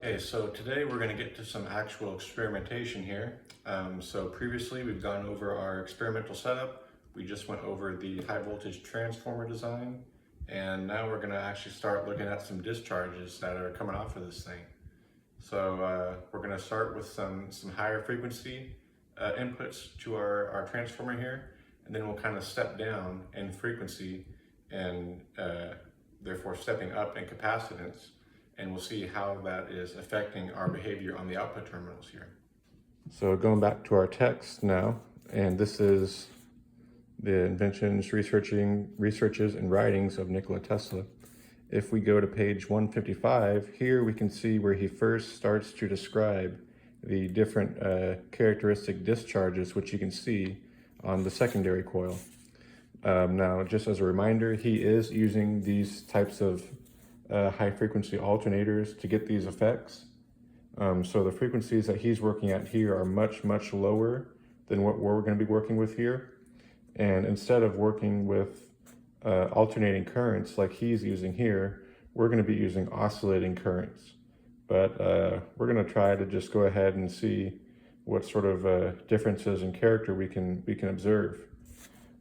Okay, so today we're going to get to some actual experimentation here. So previously we've gone over our experimental setup. We just went over the high voltage transformer design, and now we're going to actually start looking at some discharges that are coming off of this thing. So we're going to start with some higher frequency inputs to our transformer here, and then we'll kind of step down in frequency and therefore stepping up in capacitance, and we'll see how that is affecting our behavior on the output terminals here. So going back to our text now, and this is the inventions, researches, and writings of Nikola Tesla. If we go to page 155, here we can see where he first starts to describe the different characteristic discharges, which you can see on the secondary coil. Now, just as a reminder, he is using these types of high frequency alternators to get these effects. So the frequencies that he's working at here are much lower than what we're going to be working with here. And instead of working with alternating currents like he's using here, we're going to be using oscillating currents. But we're going to try to just go ahead and see what sort of differences in character we can observe.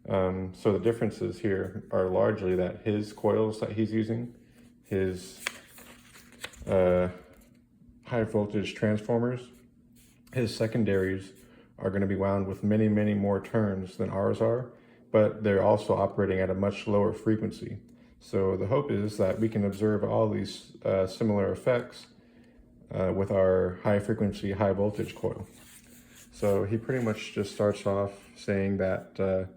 So the differences here are largely that his coils that he's using, his high voltage transformers, his secondaries are going to be wound with many more turns than ours are, but they're also operating at a much lower frequency. So the hope is that we can observe all these similar effects with our high frequency, high voltage coil. So he pretty much just starts off saying that,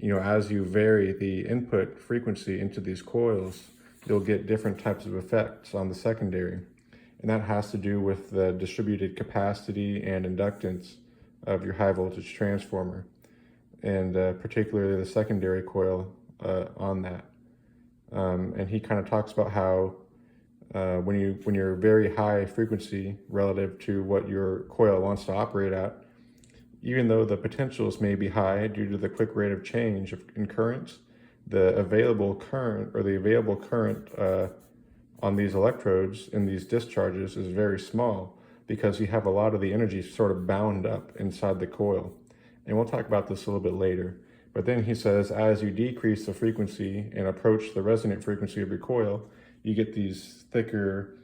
as you vary the input frequency into these coils, you'll get different types of effects on the secondary. And that has to do with the distributed capacity and inductance of your high voltage transformer, and particularly the secondary coil on that. And he kind of talks about how when you're very high frequency relative to what your coil wants to operate at, even though the potentials may be high due to the quick rate of change in currents, the available current on these electrodes in these discharges is very small, because you have a lot of the energy sort of bound up inside the coil. And we'll talk about this a little bit later. But then he says, as you decrease the frequency and approach the resonant frequency of your coil, you get these thicker,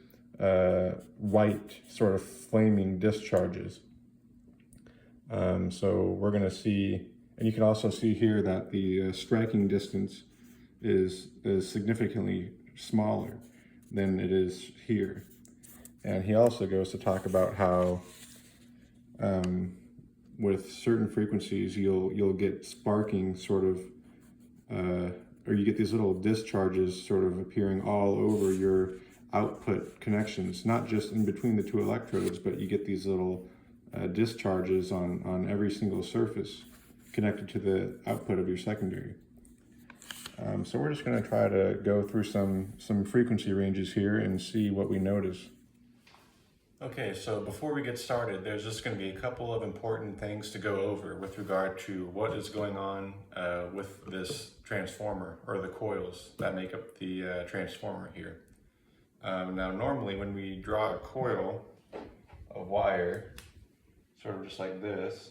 white, sort of flaming discharges. So we're going to see, and you can also see here that the striking distance is significantly smaller than it is here. And he also goes to talk about how with certain frequencies you'll get sparking sort of, or you get these little discharges sort of appearing all over your output connections, not just in between the two electrodes, but you get these little discharges on every single surface connected to the output of your secondary. So we're just going to try to go through some frequency ranges here and see what we notice. Okay, so before we get started, there's just going to be a couple of important things to go over with regard to what is going on with this transformer, or the coils that make up the transformer here. Now, normally when we draw a coil of wire, sort of just like this,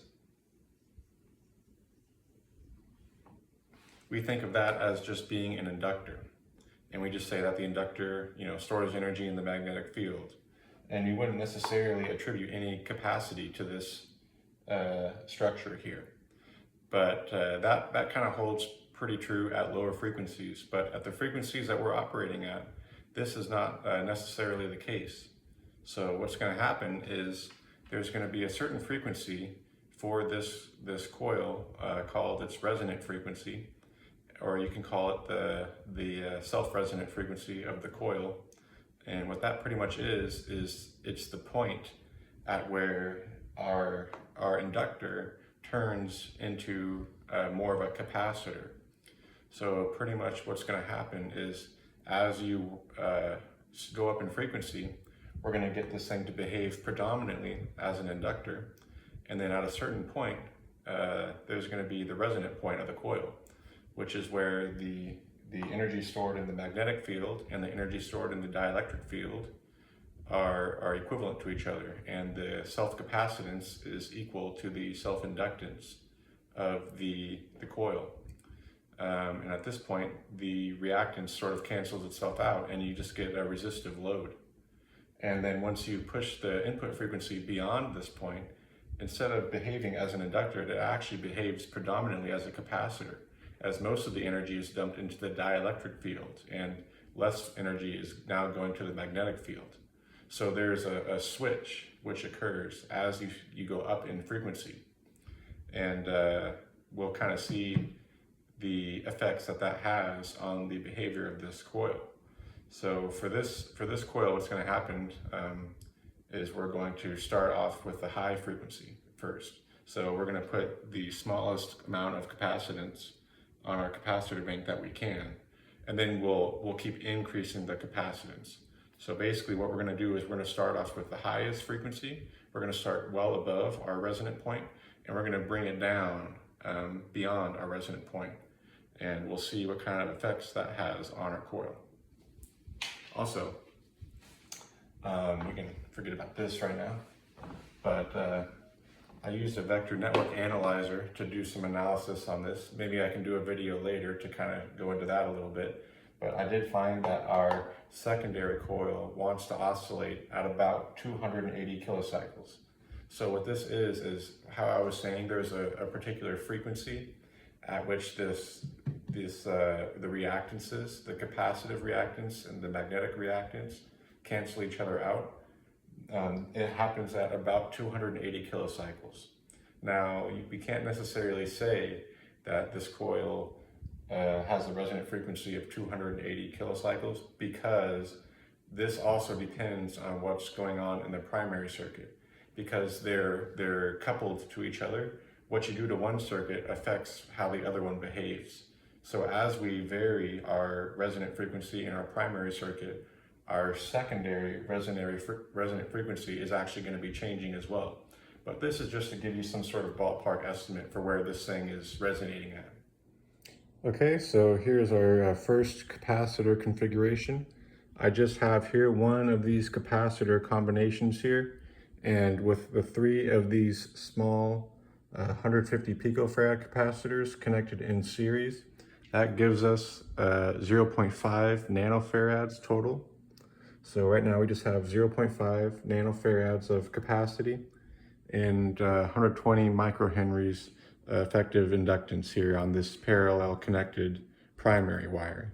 we think of that as just being an inductor. And we just say that the inductor, stores energy in the magnetic field. And you wouldn't necessarily attribute any capacity to this structure here. But that kind of holds pretty true at lower frequencies. But at the frequencies that we're operating at, this is not necessarily the case. So what's going to happen is there's going to be a certain frequency for this coil called its resonant frequency, or you can call it the self-resonant frequency of the coil. And what that pretty much is it's the point at where our inductor turns into more of a capacitor. So pretty much what's going to happen is, as you go up in frequency, we're going to get this thing to behave predominantly as an inductor. And then at a certain point, there's going to be the resonant point of the coil, which is where the energy stored in the magnetic field and the energy stored in the dielectric field are equivalent to each other, and the self-capacitance is equal to the self-inductance of the coil. And at this point, the reactance sort of cancels itself out and you just get a resistive load. And then once you push the input frequency beyond this point, instead of behaving as an inductor, it actually behaves predominantly as a capacitor, as most of the energy is dumped into the dielectric field and less energy is now going to the magnetic field. So there's a switch which occurs as you go up in frequency. And we'll kind of see the effects that has on the behavior of this coil. So for this coil, what's going to happen is we're going to start off with the high frequency first. So we're going to put the smallest amount of capacitance on our capacitor bank that we can, and then we'll keep increasing the capacitance. So basically what we're going to do is we're going to start off with the highest frequency. We're going to start well above our resonant point, and we're going to bring it down beyond our resonant point. And we'll see what kind of effects that has on our coil. Also, we can forget about this right now, but I used a vector network analyzer to do some analysis on this. Maybe I can do a video later to kind of go into that a little bit, but I did find that our secondary coil wants to oscillate at about 280 kilocycles. So what this is how I was saying, there's a particular frequency at which the reactances, the capacitive reactance and the magnetic reactance cancel each other out. It happens at about 280 kilocycles. Now, we can't necessarily say that this coil has a resonant frequency of 280 kilocycles, because this also depends on what's going on in the primary circuit, because they're coupled to each other. What you do to one circuit affects how the other one behaves. So as we vary our resonant frequency in our primary circuit, our secondary resonant frequency is actually going to be changing as well. But this is just to give you some sort of ballpark estimate for where this thing is resonating at. Okay, so here's our first capacitor configuration. I just have here one of these capacitor combinations here, and with the three of these small 150 picofarad capacitors connected in series, that gives us 0.5 nanofarads total. So right now we just have 0.5 nanofarads of capacity and 120 microhenries effective inductance here on this parallel connected primary wire.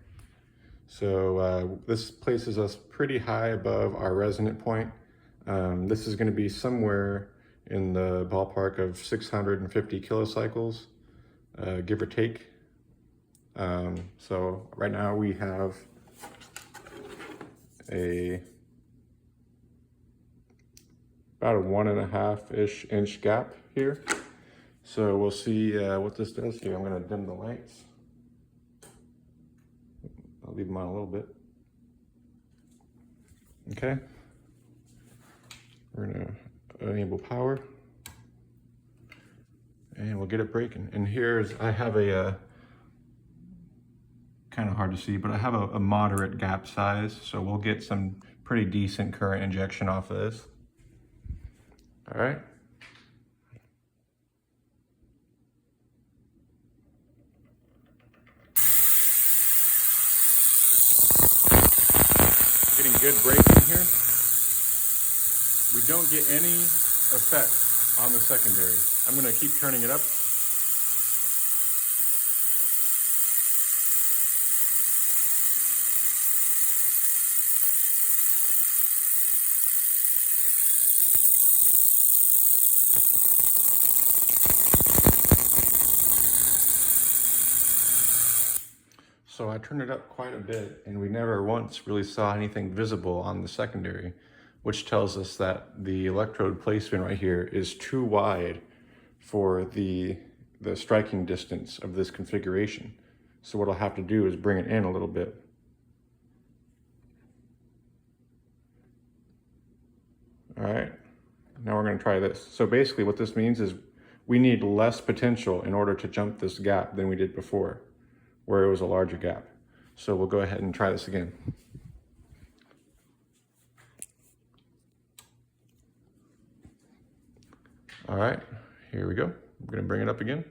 So this places us pretty high above our resonant point. This is going to be somewhere in the ballpark of 650 kilocycles, give or take. So right now we have about a 1.5-ish inch gap here. So we'll see what this does here. I'm going to dim the lights. I'll leave them on a little bit. Okay. We're going to enable power, and we'll get it breaking. And I have a kind of hard to see, but I have a moderate gap size, so we'll get some pretty decent current injection off of this. All right. Getting good breaking here. We don't get any effect on the secondary. I'm going to keep turning it up. So I turned it up quite a bit, and we never once really saw anything visible on the secondary, which tells us that the electrode placement right here is too wide for the striking distance of this configuration. So what I'll have to do is bring it in a little bit. All right, now we're going to try this. So basically what this means is we need less potential in order to jump this gap than we did before, where it was a larger gap. So we'll go ahead and try this again. All right, here we go. I'm gonna bring it up again.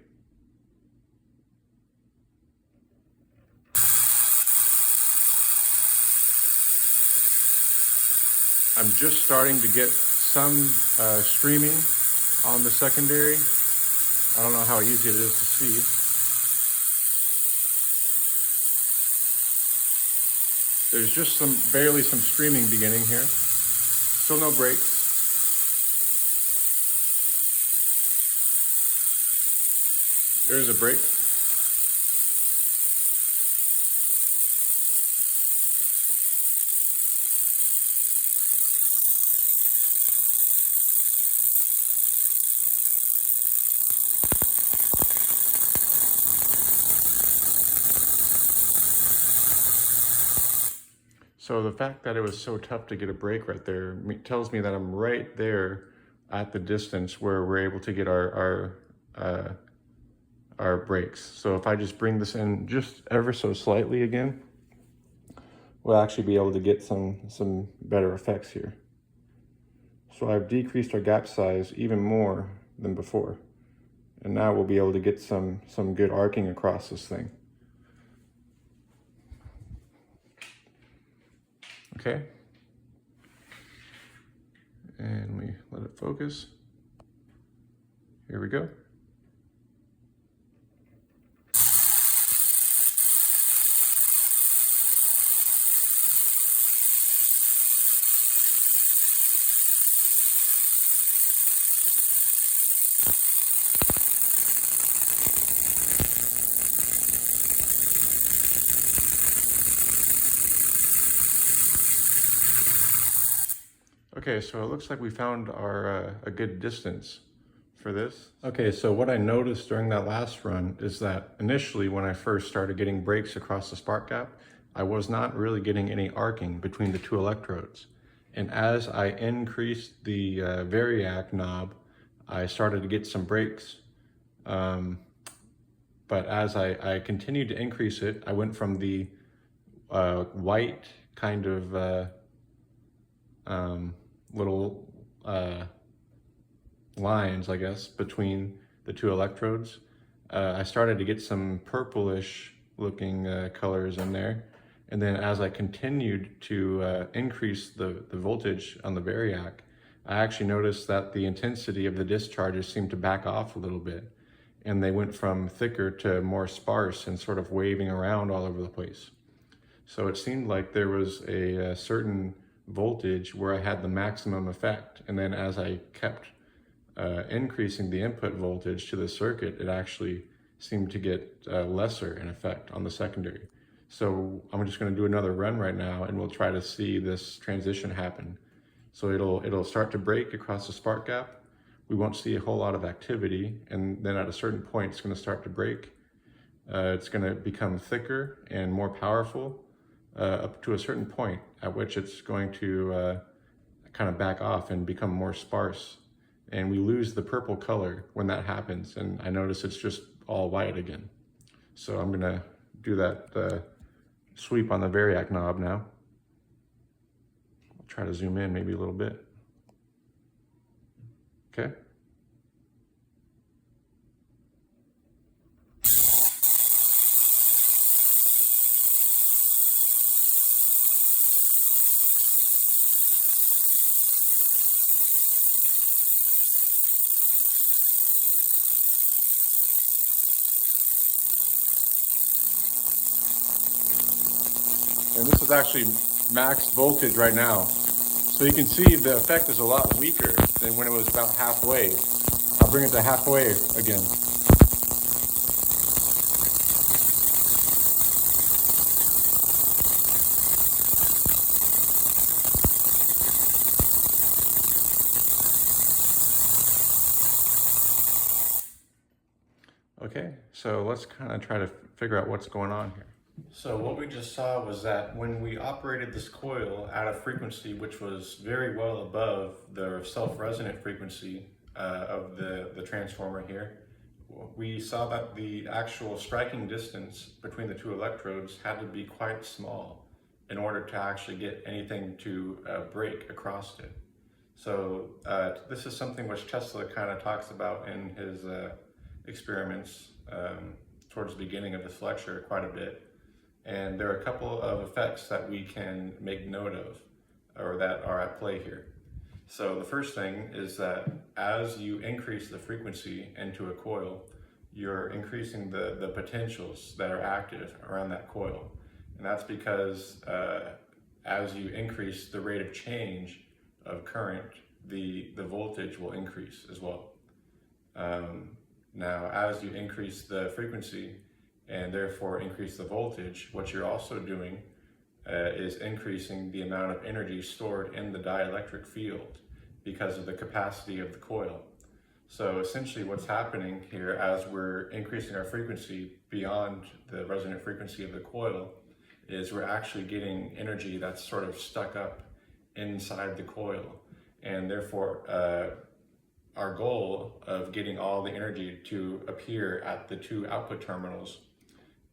I'm just starting to get some streaming on the secondary. I don't know how easy it is to see. There's just barely some streaming beginning here. Still no breaks. There is a break. So the fact that it was so tough to get a break right there tells me that I'm right there at the distance where we're able to get our breaks. So if I just bring this in just ever so slightly again, we'll actually be able to get some better effects here. So I've decreased our gap size even more than before. And now we'll be able to get some good arcing across this thing. Okay. And we let it focus. Here we go. Okay, so it looks like we found a good distance for this. Okay, so what I noticed during that last run is that initially when I first started getting breaks across the spark gap, I was not really getting any arcing between the two electrodes. And as I increased the variac knob, I started to get some breaks. But as I continued to increase it, I went from the white kind of little lines, I guess, between the two electrodes. I started to get some purplish looking colors in there. And then as I continued to increase the voltage on the variac, I actually noticed that the intensity of the discharges seemed to back off a little bit. And they went from thicker to more sparse and sort of waving around all over the place. So it seemed like there was a certain voltage where I had the maximum effect. And then as I kept increasing the input voltage to the circuit, it actually seemed to get lesser in effect on the secondary. So I'm just going to do another run right now and we'll try to see this transition happen. So it'll start to break across the spark gap. We won't see a whole lot of activity, and then at a certain point it's going to start to break. It's going to become thicker and more powerful up to a certain point at which it's going to kind of back off and become more sparse. And we lose the purple color when that happens, and I notice it's just all white again. So I'm going to do that sweep on the variac knob now. I'll try to zoom in maybe a little bit. Okay. And this is actually max voltage right now. So you can see the effect is a lot weaker than when it was about halfway. I'll bring it to halfway again. Okay, so let's kind of try to figure out what's going on here. So what we just saw was that when we operated this coil at a frequency which was very well above the self-resonant frequency of the transformer here, we saw that the actual striking distance between the two electrodes had to be quite small in order to actually get anything to break across it. So this is something which Tesla kind of talks about in his experiments towards the beginning of this lecture quite a bit. And there are a couple of effects that we can make note of, or that are at play here. So the first thing is that as you increase the frequency into a coil, you're increasing the potentials that are active around that coil. And that's because as you increase the rate of change of current, the voltage will increase as well. Now, as you increase the frequency and therefore increase the voltage, what you're also doing is increasing the amount of energy stored in the dielectric field because of the capacity of the coil. So essentially what's happening here as we're increasing our frequency beyond the resonant frequency of the coil is we're actually getting energy that's sort of stuck up inside the coil. And therefore our goal of getting all the energy to appear at the two output terminals,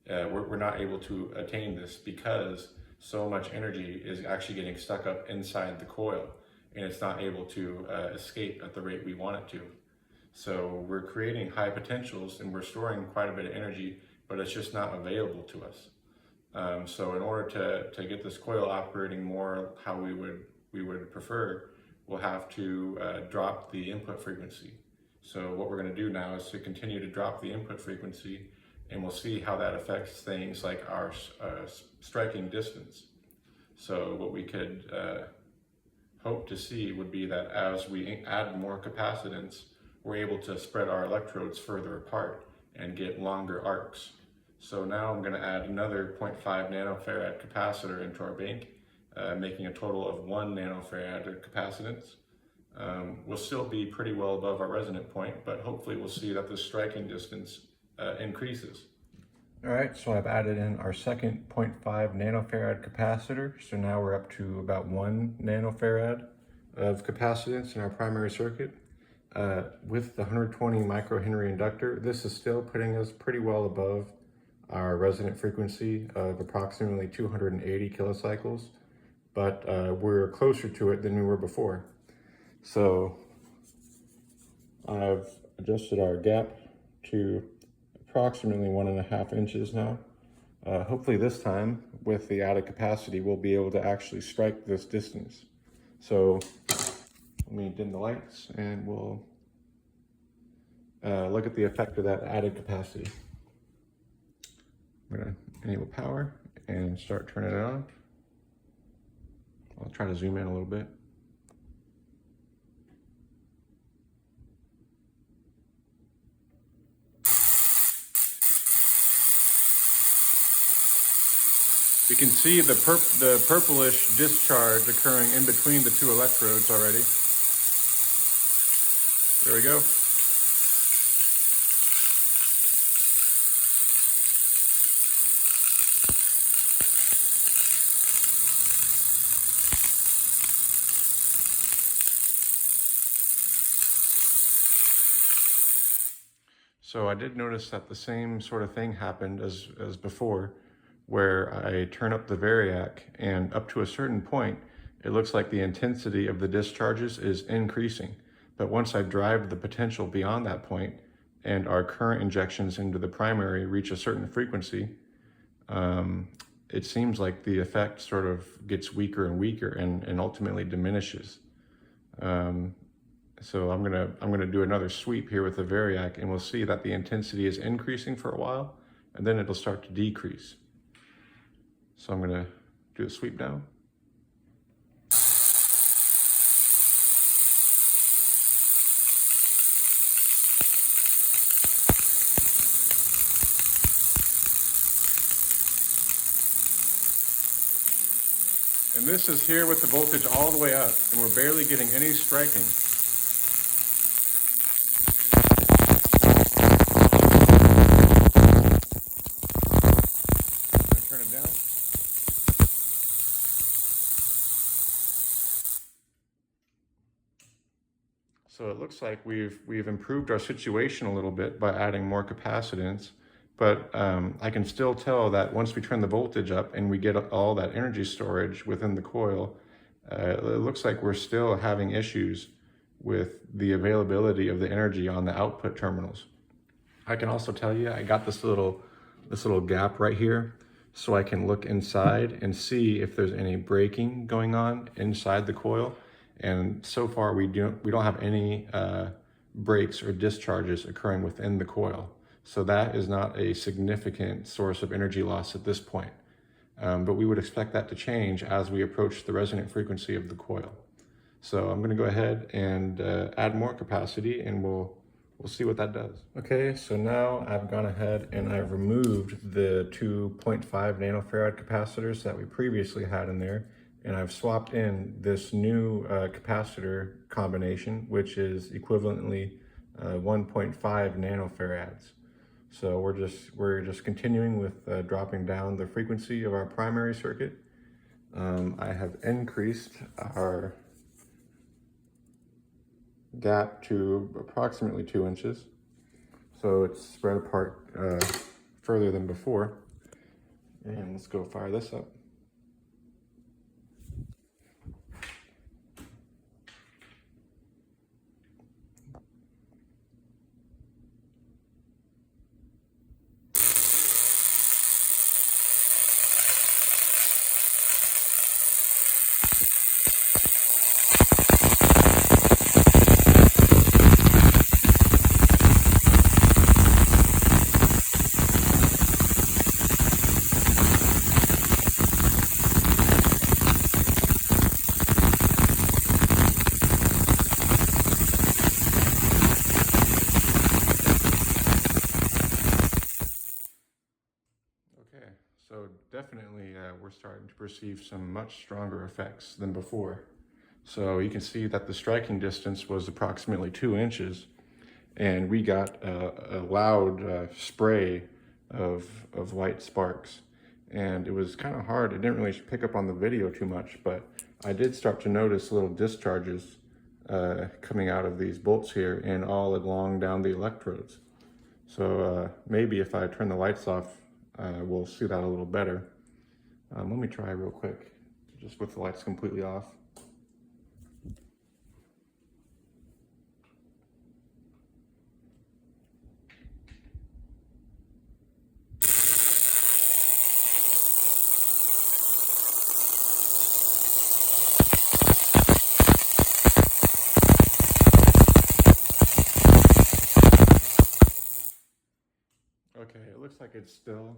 we're not able to attain this because so much energy is actually getting stuck up inside the coil and it's not able to escape at the rate we want it to. So we're creating high potentials and we're storing quite a bit of energy, but it's just not available to us. So in order to get this coil operating more how we would prefer, we'll have to drop the input frequency. So what we're going to do now is to continue to drop the input frequency, and we'll see how that affects things like our striking distance. So what we could hope to see would be that as we add more capacitance, we're able to spread our electrodes further apart and get longer arcs. So now I'm going to add another 0.5 nanofarad capacitor into our bank, making a total of 1 nanofarad of capacitance. We'll still be pretty well above our resonant point, but hopefully we'll see that the striking distance increases. All right, so I've added in our second 0.5 nanofarad capacitor. So now we're up to about 1 nanofarad of capacitance in our primary circuit. With the 120 microhenry inductor, this is still putting us pretty well above our resonant frequency of approximately 280 kilocycles, but we're closer to it than we were before. So I've adjusted our gap to approximately 1.5 inches now. Hopefully this time, with the added capacity, we'll be able to actually strike this distance. So let me dim the lights and we'll look at the effect of that added capacity. I'm gonna enable power and start turning it on. I'll try to zoom in a little bit. We can see the purplish discharge occurring in between the two electrodes already. There we go. So I did notice that the same sort of thing happened as before, where I turn up the variac and up to a certain point, it looks like the intensity of the discharges is increasing. But once I drive the potential beyond that point and our current injections into the primary reach a certain frequency, it seems like the effect sort of gets weaker and weaker and ultimately diminishes. So I'm gonna do another sweep here with the variac, and we'll see that the intensity is increasing for a while, and then it'll start to decrease. So I'm gonna do a sweep down. And this is here with the voltage all the way up, and we're barely getting any striking. Turn it down. So it looks like we've improved our situation a little bit by adding more capacitance, but I can still tell that once we turn the voltage up and we get all that energy storage within the coil, it looks like we're still having issues with the availability of the energy on the output terminals. I can also tell you, I got this little gap right here, so I can look inside and see if there's any braking going on inside the coil. And so far we don't have any breaks or discharges occurring within the coil. So that is not a significant source of energy loss at this point. But we would expect that to change as we approach the resonant frequency of the coil. So I'm going to go ahead and add more capacity, and we'll see what that does. Okay, so now I've gone ahead and I've removed the 2.5 nanofarad capacitors that we previously had in there, and I've swapped in this new capacitor combination, which is equivalently 1.5 nanofarads. So we're just continuing with dropping down the frequency of our primary circuit. I have increased our gap to approximately 2 inches, so it's spread apart further than before. And let's go fire this up. So definitely we're starting to perceive some much stronger effects than before. So you can see that the striking distance was approximately 2 inches, and we got a loud spray of white sparks. And it was kind of hard. It didn't really pick up on the video too much, but I did start to notice little discharges coming out of these bolts here and all along down the electrodes. So maybe if I turn the lights off, we'll see that a little better. Let me try real quick, just with the lights completely off. Okay, it looks like it's still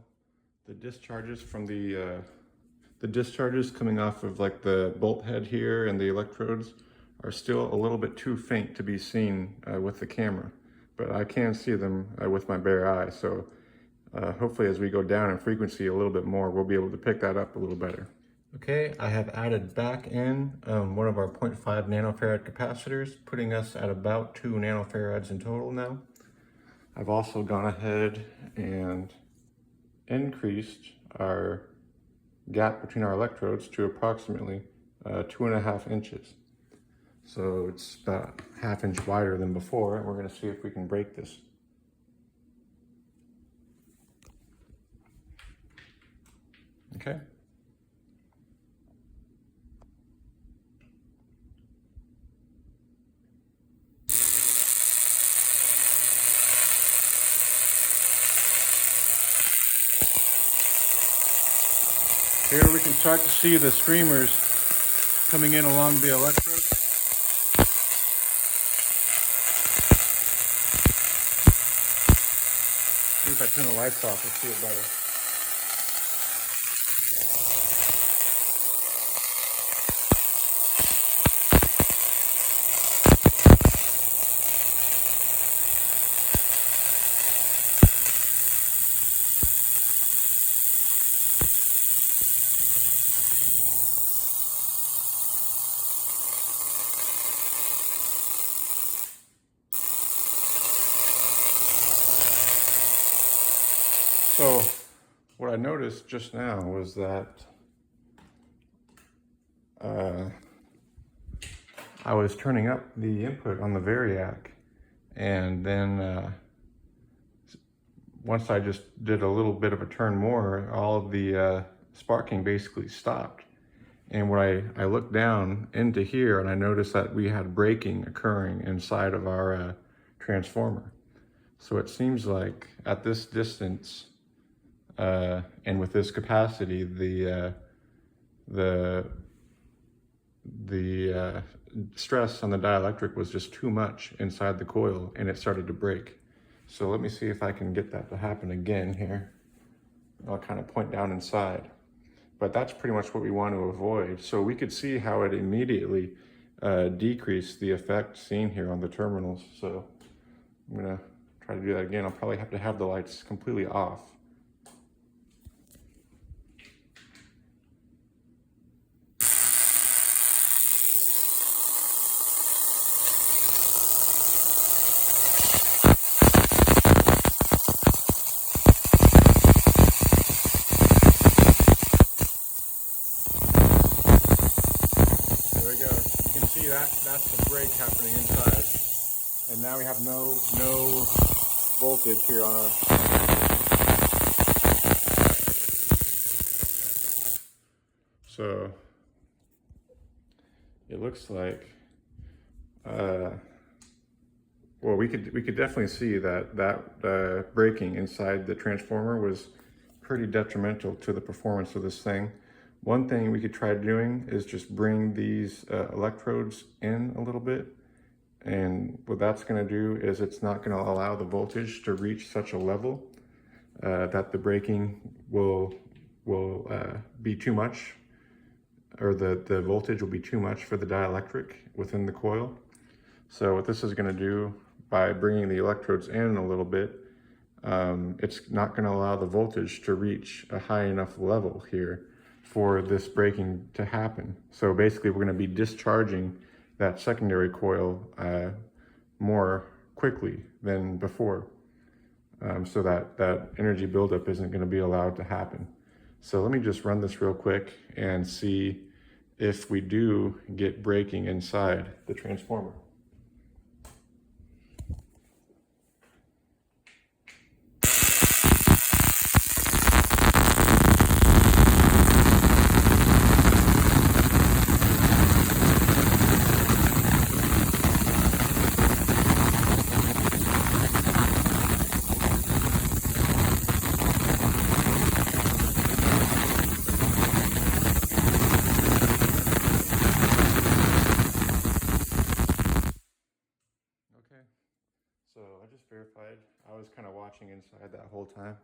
the discharges from the discharges coming off of like the bolt head here and the electrodes are still a little bit too faint to be seen with the camera, but I can see them with my bare eye. So hopefully as we go down in frequency a little bit more, we'll be able to pick that up a little better. Okay, I have added back in one of our 0.5 nanofarad capacitors, putting us at about 2 nanofarads in total now. I've also gone ahead and increased our gap between our electrodes to approximately 2.5 inches. So it's about 1/2 inch wider than before, and we're going to see if we can break this. Okay. Here we can start to see the streamers coming in along the electrodes. Maybe if I turn the lights off, we'll see it better. So what I noticed just now was that I was turning up the input on the variac, and then once I just did a little bit of a turn more, all of the sparking basically stopped. And when I looked down into here and I noticed that we had braking occurring inside of our transformer. So it seems like at this distance and with this capacity, the stress on the dielectric was just too much inside the coil and it started to break. So let me see if I can get that to happen again here. I'll kind of point down inside. But that's pretty much what we want to avoid. So we could see how it immediately decreased the effect seen here on the terminals. So I'm gonna try to do that again. I'll probably have to have the lights completely off. There we go. You can see that's the break happening inside. And now we have no voltage here on our. So it looks like, well, we could definitely see that braking inside the transformer was pretty detrimental to the performance of this thing. One thing we could try doing is just bring these electrodes in a little bit. And what that's going to do is it's not going to allow the voltage to reach such a level that the braking will be too much, or the voltage will be too much for the dielectric within the coil. So what this is going to do, by bringing the electrodes in a little bit, it's not going to allow the voltage to reach a high enough level here for this braking to happen. So basically we're going to be discharging that secondary coil more quickly than before, so that energy buildup isn't going to be allowed to happen. So let me just run this real quick and see if we do get braking inside the transformer. So I just verified. I was kind of watching inside that whole time,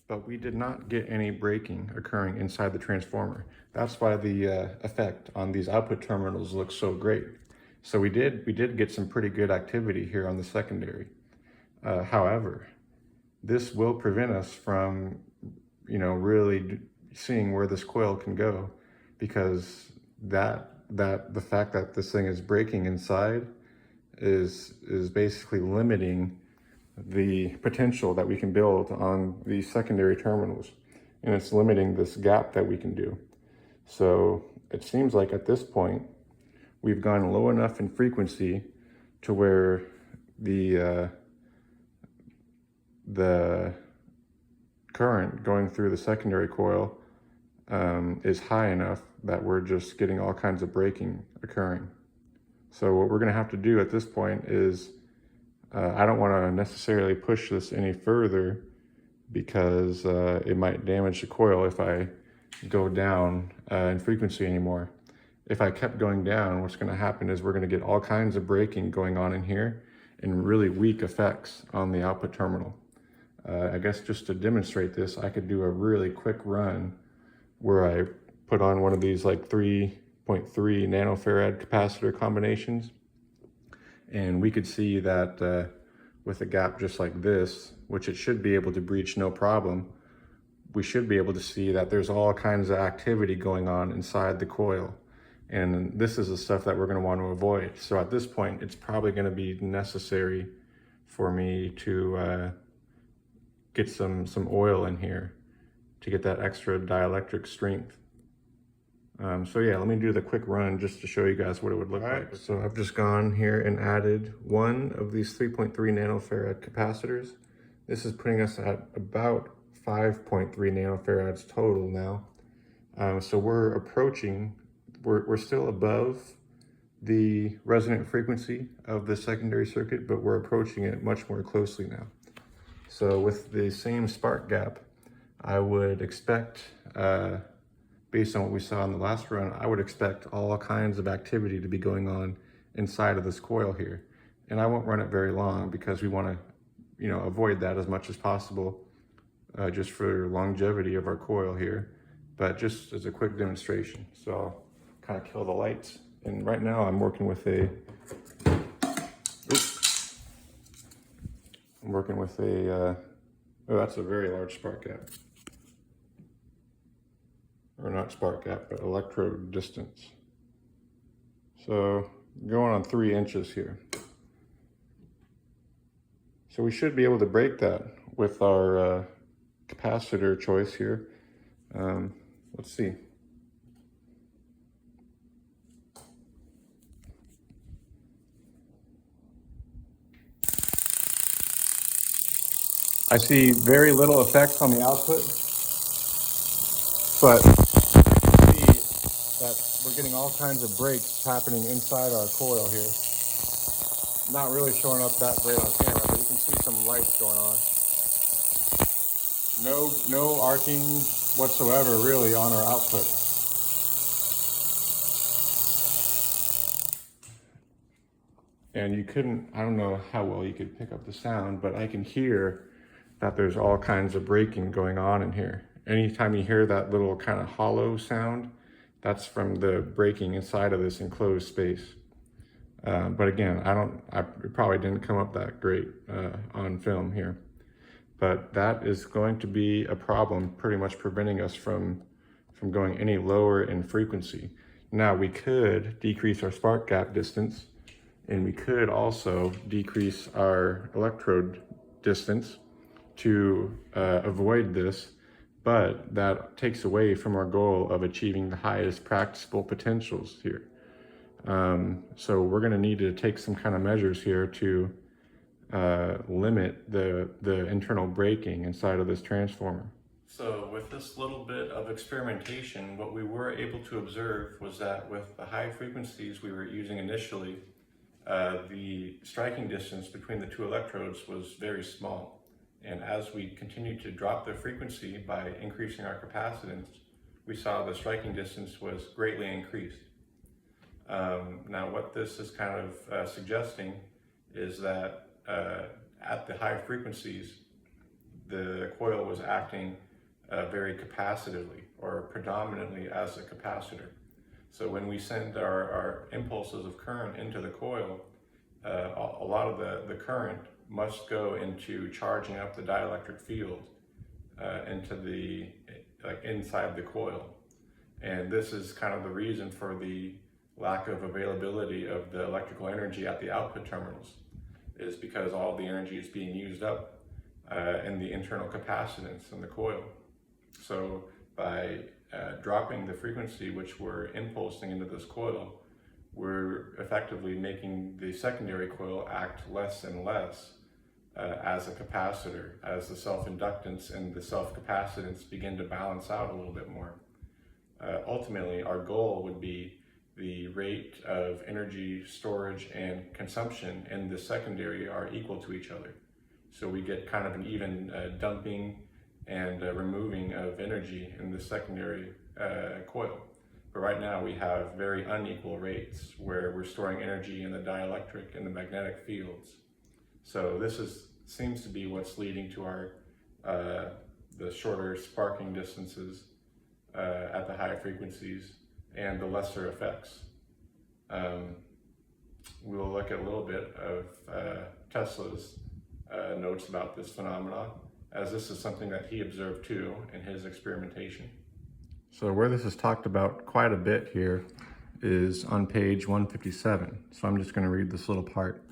but we did not get any braking occurring inside the transformer. That's why the effect on these output terminals looks so great. So we did get some pretty good activity here on the secondary. However, this will prevent us from, really seeing where this coil can go, because the fact that this thing is braking inside is basically limiting the potential that we can build on these secondary terminals, and it's limiting this gap that we can do. So it seems like at this point we've gone low enough in frequency to where the current going through the secondary coil is high enough that we're just getting all kinds of braking occurring. So what we're going to have to do at this point is, I don't want to necessarily push this any further, because it might damage the coil if I go down in frequency anymore. If I kept going down, what's going to happen is we're going to get all kinds of braking going on in here and really weak effects on the output terminal. I guess just to demonstrate this, I could do a really quick run where I put on one of these like 3.3 nanofarad capacitor combinations, and we could see that with a gap just like this, which it should be able to breach no problem, we should be able to see that there's all kinds of activity going on inside the coil. And this is the stuff that we're going to want to avoid. So at this point, it's probably going to be necessary for me to get some oil in here to get that extra dielectric strength. So yeah, let me do the quick run just to show you guys what it would look like. So I've just gone here and added one of these 3.3 nanofarad capacitors. This is putting us at about 5.3 nanofarads total now. So we're approaching we're still above the resonant frequency of the secondary circuit, but we're approaching it much more closely now. So with the same spark gap, I would expect, based on what we saw in the last run, I would expect all kinds of activity to be going on inside of this coil here. And I won't run it very long because we want to, avoid that as much as possible, just for longevity of our coil here, but just as a quick demonstration. So I'll kind of kill the lights. And right now I'm working with oh, that's a very large spark gap. Or not spark gap, but electrode distance. So going on 3 inches here. So we should be able to break that with our capacitor choice here. Let's see. I see very little effects on the output, but see that we're getting all kinds of breaks happening inside our coil here. Not really showing up that great on camera, but you can see some lights going on. No arcing whatsoever really on our output. And you couldn't, I don't know how well you could pick up the sound, but I can hear that there's all kinds of breaking going on in here. Anytime you hear that little kind of hollow sound, that's from the breaking inside of this enclosed space. But again, it probably didn't come up that great on film here. But that is going to be a problem, pretty much preventing us from going any lower in frequency. Now we could decrease our spark gap distance, and we could also decrease our electrode distance to avoid this, but that takes away from our goal of achieving the highest practicable potentials here. So we're going to need to take some kind of measures here to limit the internal braking inside of this transformer. So with this little bit of experimentation, what we were able to observe was that with the high frequencies we were using initially, the striking distance between the 2 electrodes was very small. And as we continued to drop the frequency by increasing our capacitance, we saw the striking distance was greatly increased. Now what this is kind of suggesting is that at the high frequencies, the coil was acting very capacitively, or predominantly as a capacitor. So when we send our impulses of current into the coil, a lot of the current must go into charging up the dielectric field into the inside the coil. And this is kind of the reason for the lack of availability of the electrical energy at the output terminals, is because all the energy is being used up in the internal capacitance in the coil. So by dropping the frequency which we're impulsing into this coil, we're effectively making the secondary coil act less and less as a capacitor, as the self-inductance and the self-capacitance begin to balance out a little bit more. Ultimately, our goal would be the rate of energy storage and consumption in the secondary are equal to each other. So we get kind of an even dumping and removing of energy in the secondary coil. But right now we have very unequal rates where we're storing energy in the dielectric and the magnetic fields. So this seems to be what's leading to our the shorter sparking distances at the high frequencies and the lesser effects. We'll look at a little bit of Tesla's notes about this phenomenon, as this is something that he observed too in his experimentation. So where this is talked about quite a bit here is on page 157. So I'm just going to read this little part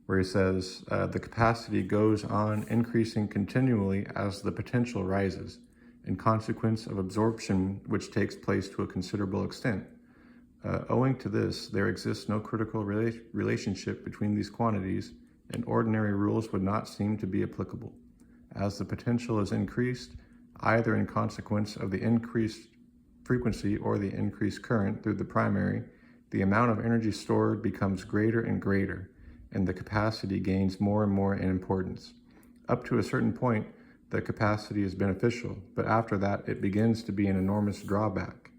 where he says, the capacity goes on increasing continually as the potential rises, in consequence of absorption which takes place to a considerable extent. Owing to this, there exists no critical relationship between these quantities, and ordinary rules would not seem to be applicable. As the potential is increased, either in consequence of the increased frequency or the increased current through the primary, the amount of energy stored becomes greater and greater, and the capacity gains more and more in importance. Up to a certain point, the capacity is beneficial, but after that, it begins to be an enormous drawback.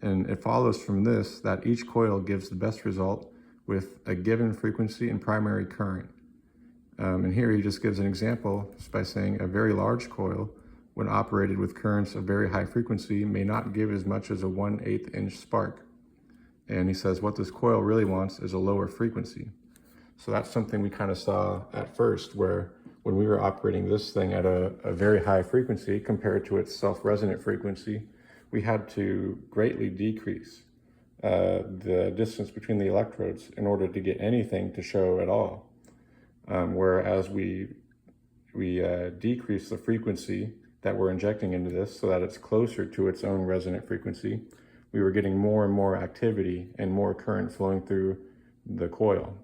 And it follows from this that each coil gives the best result with a given frequency and primary current. And here he just gives an example just by saying a very large coil, when operated with currents of very high frequency, may not give as much as a 1/8 inch spark. And he says what this coil really wants is a lower frequency. So that's something we kind of saw at first, where when we were operating this thing at a very high frequency compared to its self-resonant frequency, we had to greatly decrease the distance between the electrodes in order to get anything to show at all. Whereas we decrease the frequency that we're injecting into this so that it's closer to its own resonant frequency, we were getting more and more activity and more current flowing through the coil.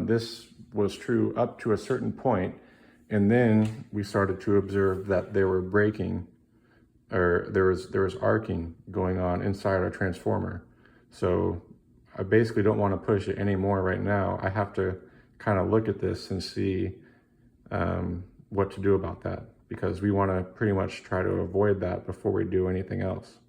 This was true up to a certain point, and then we started to observe that they were breaking, or there was arcing going on inside our transformer. So I basically don't want to push it anymore right now. I have to kind of look at this and see what to do about that, because we want to pretty much try to avoid that before we do anything else.